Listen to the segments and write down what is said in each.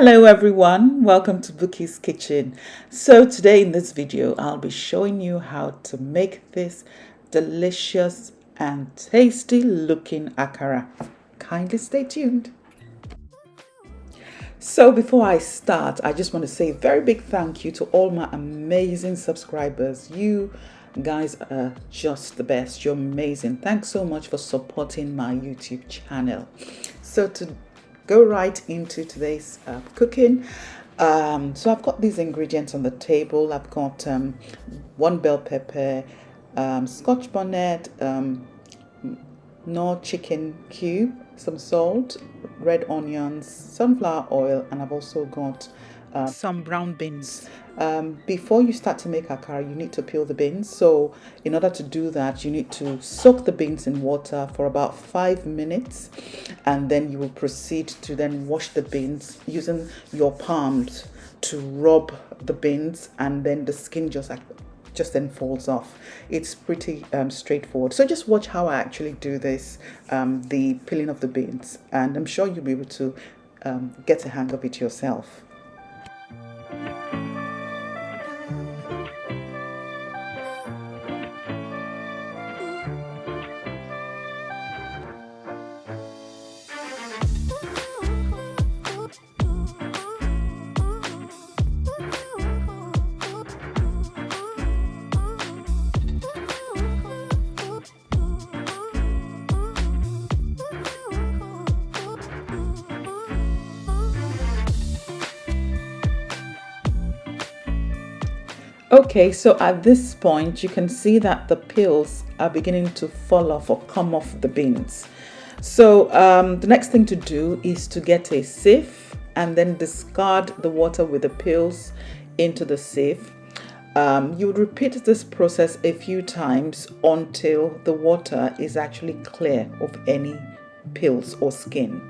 Hello everyone, welcome to Bukky's Kitchen. So today in this video I'll be showing you how to make this delicious and tasty looking akara. Kindly stay tuned. So before I start, I just want to say a very big thank you to all my amazing subscribers. You guys are just the best. You're amazing. Thanks so much for supporting my YouTube channel. So to go right into today's cooking. So I've got these ingredients on the table. I've got one bell pepper, Scotch bonnet, Knorr chicken cube, some salt, red onions, sunflower oil, and I've also got some brown beans. Before you start to make akara, you need to peel the beans. So in order to do that, you need to soak the beans in water for about 5 minutes, and then you will proceed to then wash the beans using your palms to rub the beans, and then the skin just then falls off. It's pretty straightforward. So just watch how I actually do this, the peeling of the beans, and I'm sure you'll be able to get a hang of it yourself. Okay, so at this point you can see that the peels are beginning to fall off or come off the beans. So the next thing to do is to get a sieve and then discard the water with the peels into the sieve. You would repeat this process a few times until the water is actually clear of any peels or skin.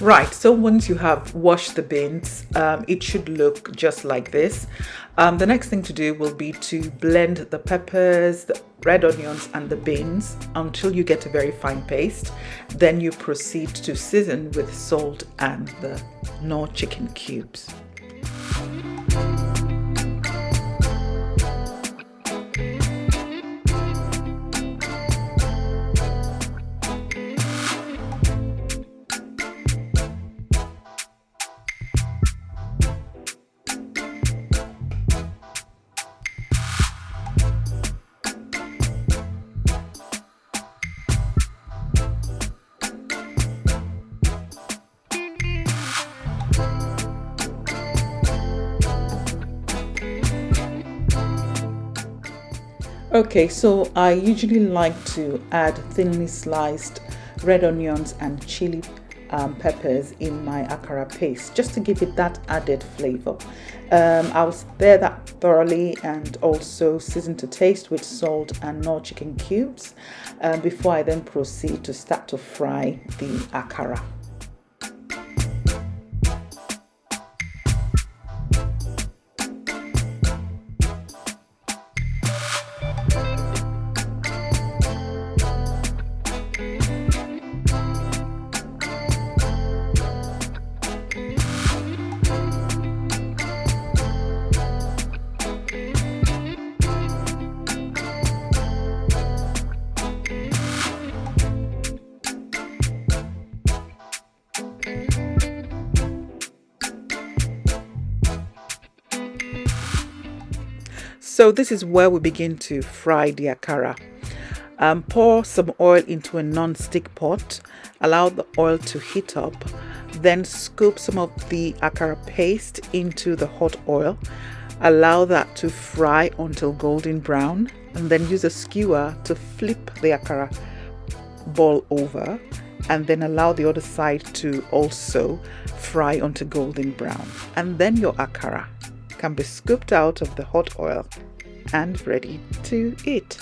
Right, so once you have washed the beans, it should look just like this. The next thing to do will be to blend the peppers, the red onions and the beans until you get a very fine paste. Then you proceed to season with salt and the Knorr chicken cubes. Okay, so I usually like to add thinly sliced red onions and chili peppers in my akara paste just to give it that added flavor. I'll stir that thoroughly and also season to taste with salt and Knorr chicken cubes before I then proceed to start to fry the akara. So this is where we begin to fry the akara. Pour some oil into a non-stick pot, allow the oil to heat up, then scoop some of the akara paste into the hot oil, allow that to fry until golden brown, and then use a skewer to flip the akara ball over, and then allow the other side to also fry until golden brown. And then your akara can be scooped out of the hot oil and ready to eat.